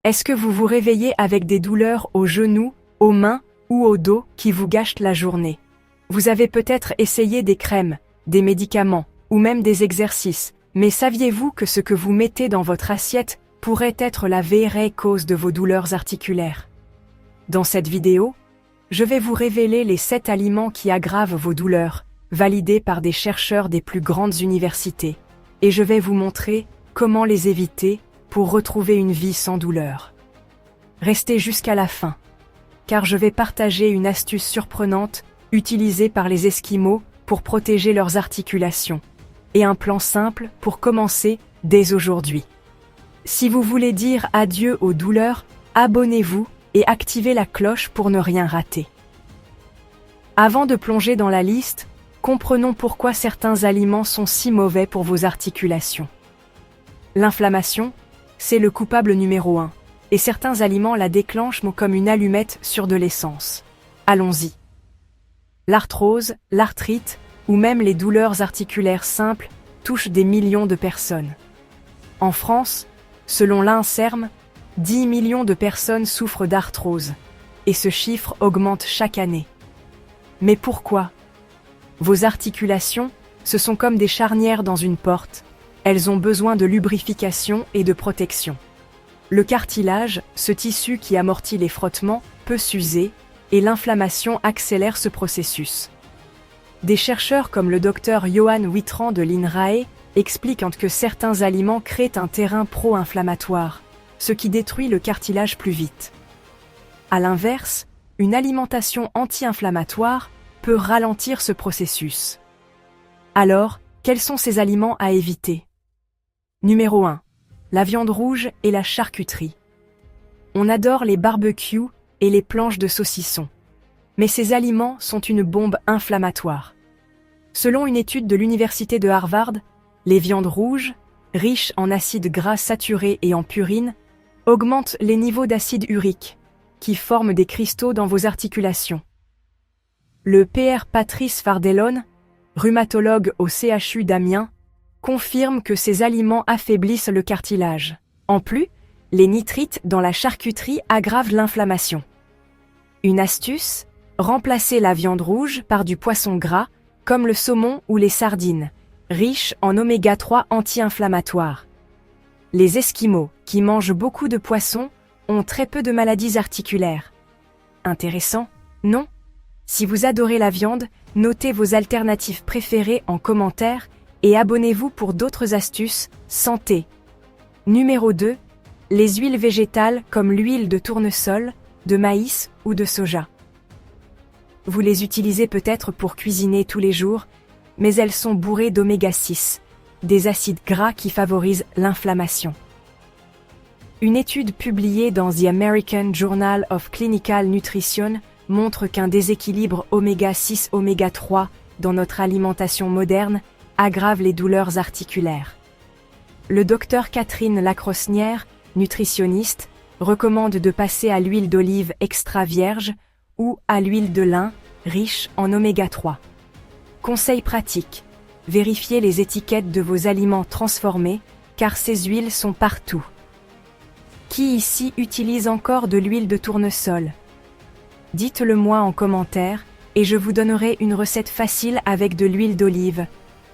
Est-ce que vous vous réveillez avec des douleurs aux genoux, aux mains ou au dos qui vous gâchent la journée? Vous avez peut-être essayé des crèmes, des médicaments ou même des exercices, mais saviez-vous que ce que vous mettez dans votre assiette pourrait être la vraie cause de vos douleurs articulaires? Dans cette vidéo, je vais vous révéler les 7 aliments qui aggravent vos douleurs, validés par des chercheurs des plus grandes universités, et je vais vous montrer comment les éviter pour retrouver une vie sans douleur. Restez jusqu'à la fin, car je vais partager une astuce surprenante utilisée par les Esquimaux pour protéger leurs articulations, et un plan simple pour commencer dès aujourd'hui. Si vous voulez dire adieu aux douleurs, abonnez-vous et activez la cloche pour ne rien rater. Avant de plonger dans la liste, comprenons pourquoi certains aliments sont si mauvais pour vos articulations. L'inflammation, c'est le coupable numéro 1, et certains aliments la déclenchent comme une allumette sur de l'essence. Allons-y. L'arthrose, l'arthrite, ou même les douleurs articulaires simples touchent des millions de personnes. En France, selon l'INSERM, 10 millions de personnes souffrent d'arthrose, et ce chiffre augmente chaque année. Mais pourquoi? Vos articulations, ce sont comme des charnières dans une porte. Elles ont besoin de lubrification et de protection. Le cartilage, ce tissu qui amortit les frottements, peut s'user, et l'inflammation accélère ce processus. Des chercheurs comme le docteur Johan Wittran de l'INRAE expliquent que certains aliments créent un terrain pro-inflammatoire, ce qui détruit le cartilage plus vite. À l'inverse, une alimentation anti-inflammatoire peut ralentir ce processus. Alors, quels sont ces aliments à éviter? Numéro 1. La viande rouge et la charcuterie. On adore les barbecues et les planches de saucisson. Mais ces aliments sont une bombe inflammatoire. Selon une étude de l'université de Harvard, les viandes rouges, riches en acides gras saturés et en purine, augmentent les niveaux d'acide urique, qui forment des cristaux dans vos articulations. Le Pr Patrice Fardellone, rhumatologue au CHU d'Amiens, confirme que ces aliments affaiblissent le cartilage. En plus, les nitrites dans la charcuterie aggravent l'inflammation. Une astuce, remplacez la viande rouge par du poisson gras, comme le saumon ou les sardines, riches en oméga 3 anti-inflammatoires. Les Esquimaux, qui mangent beaucoup de poissons, ont très peu de maladies articulaires. Intéressant, non? Si vous adorez la viande, notez vos alternatives préférées en commentaire et abonnez-vous pour d'autres astuces santé. Numéro 2. Les huiles végétales comme l'huile de tournesol, de maïs ou de soja. Vous les utilisez peut-être pour cuisiner tous les jours, mais elles sont bourrées d'oméga 6, des acides gras qui favorisent l'inflammation. Une étude publiée dans The American Journal of Clinical Nutrition montre qu'un déséquilibre oméga 6 oméga 3 dans notre alimentation moderne aggrave les douleurs articulaires. Le docteur Catherine Lacrosnière, nutritionniste, recommande de passer à l'huile d'olive extra vierge ou à l'huile de lin, riche en oméga 3. Conseil pratique, vérifiez les étiquettes de vos aliments transformés, car ces huiles sont partout. Qui ici utilise encore de l'huile de tournesol? Dites-le moi en commentaire, et je vous donnerai une recette facile avec de l'huile d'olive.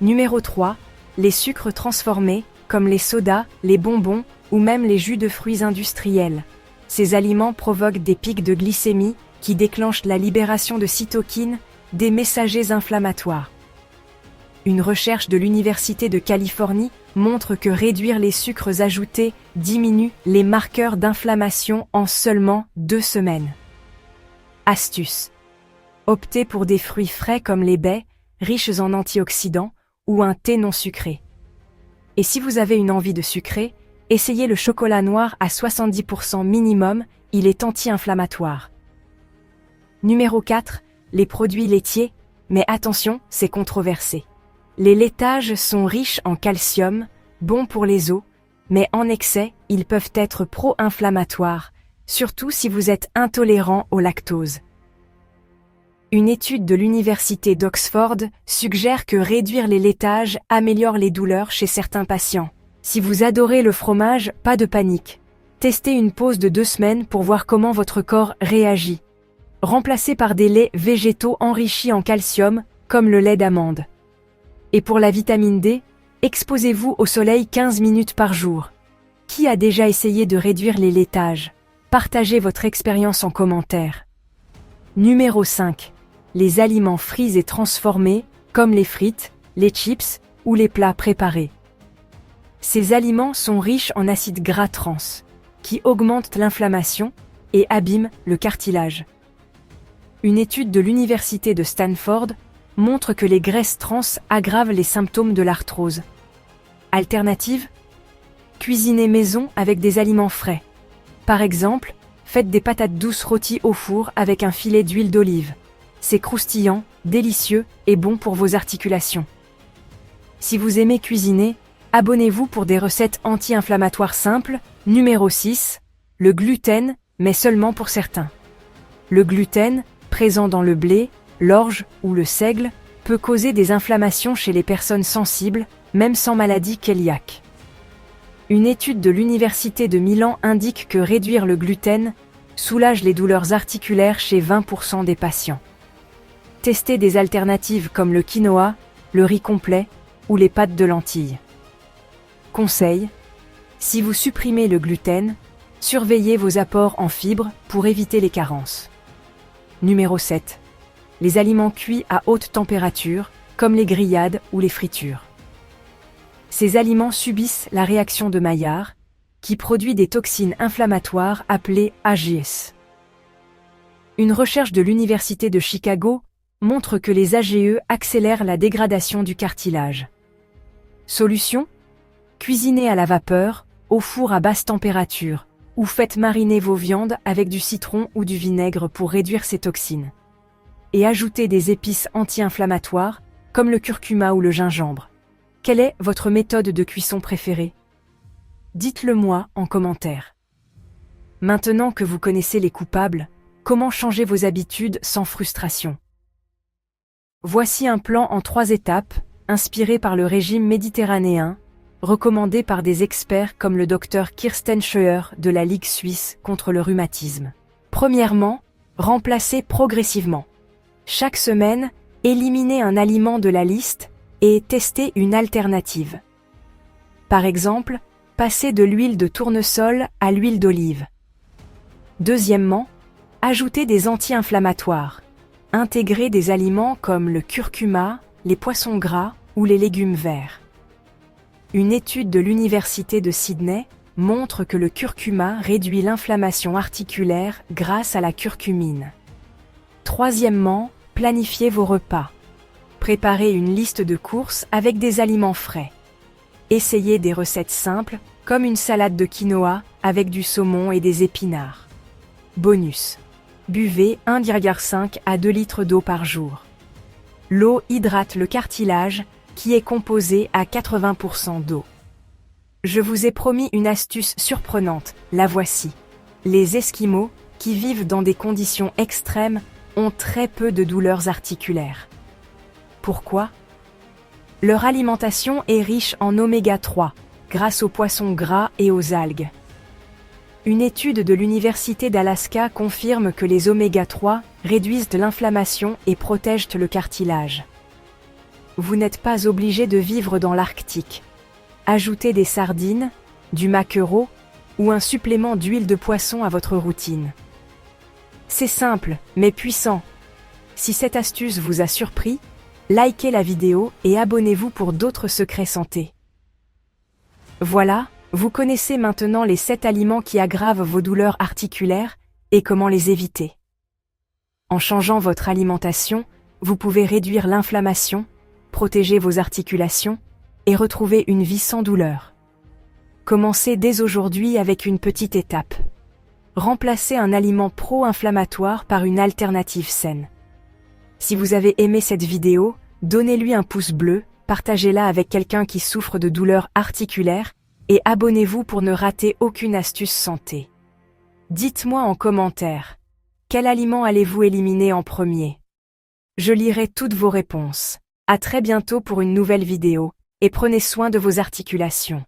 Numéro 3, les sucres transformés, comme les sodas, les bonbons ou même les jus de fruits industriels. Ces aliments provoquent des pics de glycémie qui déclenchent la libération de cytokines, des messagers inflammatoires. Une recherche de l'Université de Californie montre que réduire les sucres ajoutés diminue les marqueurs d'inflammation en seulement 2 semaines. Astuce. Optez pour des fruits frais comme les baies, riches en antioxydants, ou un thé non sucré. Et si vous avez une envie de sucré, essayez le chocolat noir à 70% minimum, il est anti-inflammatoire. Numéro 4, les produits laitiers, mais attention, c'est controversé. Les laitages sont riches en calcium, bons pour les os, mais en excès, ils peuvent être pro-inflammatoires, surtout si vous êtes intolérant au lactose. Une étude de l'université d'Oxford suggère que réduire les laitages améliore les douleurs chez certains patients. Si vous adorez le fromage, pas de panique. Testez une pause de 2 semaines pour voir comment votre corps réagit. Remplacez par des laits végétaux enrichis en calcium, comme le lait d'amande. Et pour la vitamine D, exposez-vous au soleil 15 minutes par jour. Qui a déjà essayé de réduire les laitages? Partagez votre expérience en commentaire. Numéro 5. Les aliments frits et transformés, comme les frites, les chips ou les plats préparés. Ces aliments sont riches en acides gras trans, qui augmentent l'inflammation et abîment le cartilage. Une étude de l'université de Stanford montre que les graisses trans aggravent les symptômes de l'arthrose. Alternative? Cuisinez maison avec des aliments frais. Par exemple, faites des patates douces rôties au four avec un filet d'huile d'olive. C'est croustillant, délicieux et bon pour vos articulations. Si vous aimez cuisiner, abonnez-vous pour des recettes anti-inflammatoires simples. Numéro 6. Le gluten, mais seulement pour certains. Le gluten, présent dans le blé, l'orge ou le seigle, peut causer des inflammations chez les personnes sensibles, même sans maladie cœliaque. Une étude de l'Université de Milan indique que réduire le gluten soulage les douleurs articulaires chez 20% des patients. Testez des alternatives comme le quinoa, le riz complet ou les pâtes de lentilles. Conseil: si vous supprimez le gluten, surveillez vos apports en fibres pour éviter les carences. Numéro 7. Les aliments cuits à haute température, comme les grillades ou les fritures. Ces aliments subissent la réaction de Maillard, qui produit des toxines inflammatoires appelées AGE. Une recherche de l'Université de Chicago montre que les AGE accélèrent la dégradation du cartilage. Solution: cuisinez à la vapeur, au four à basse température, ou faites mariner vos viandes avec du citron ou du vinaigre pour réduire ces toxines. Et ajoutez des épices anti-inflammatoires, comme le curcuma ou le gingembre. Quelle est votre méthode de cuisson préférée? Dites-le moi en commentaire. Maintenant que vous connaissez les coupables, comment changer vos habitudes sans frustration? Voici un plan en 3 étapes, inspiré par le régime méditerranéen, recommandé par des experts comme le docteur Kirsten Scheuer de la Ligue suisse contre le rhumatisme. Premièrement, remplacez progressivement. Chaque semaine, éliminez un aliment de la liste et testez une alternative. Par exemple, passez de l'huile de tournesol à l'huile d'olive. Deuxièmement, ajoutez des anti-inflammatoires. Intégrez des aliments comme le curcuma, les poissons gras ou les légumes verts. Une étude de l'Université de Sydney montre que le curcuma réduit l'inflammation articulaire grâce à la curcumine. Troisièmement, planifiez vos repas. Préparez une liste de courses avec des aliments frais. Essayez des recettes simples, comme une salade de quinoa avec du saumon et des épinards. Bonus: buvez 1,5 à 2 litres d'eau par jour. L'eau hydrate le cartilage, qui est composé à 80% d'eau. Je vous ai promis une astuce surprenante, la voici. Les Esquimaux, qui vivent dans des conditions extrêmes, ont très peu de douleurs articulaires. Pourquoi? Leur alimentation est riche en oméga 3, grâce aux poissons gras et aux algues. Une étude de l'Université d'Alaska confirme que les oméga 3 réduisent l'inflammation et protègent le cartilage. Vous n'êtes pas obligé de vivre dans l'Arctique. Ajoutez des sardines, du maquereau ou un supplément d'huile de poisson à votre routine. C'est simple, mais puissant. Si cette astuce vous a surpris, likez la vidéo et abonnez-vous pour d'autres secrets santé. Voilà, vous connaissez maintenant les 7 aliments qui aggravent vos douleurs articulaires et comment les éviter. En changeant votre alimentation, vous pouvez réduire l'inflammation, protéger vos articulations et retrouver une vie sans douleur. Commencez dès aujourd'hui avec une petite étape. Remplacez un aliment pro-inflammatoire par une alternative saine. Si vous avez aimé cette vidéo, donnez-lui un pouce bleu, partagez-la avec quelqu'un qui souffre de douleurs articulaires et abonnez-vous pour ne rater aucune astuce santé. Dites-moi en commentaire, quel aliment allez-vous éliminer en premier? Je lirai toutes vos réponses. À très bientôt pour une nouvelle vidéo, et prenez soin de vos articulations.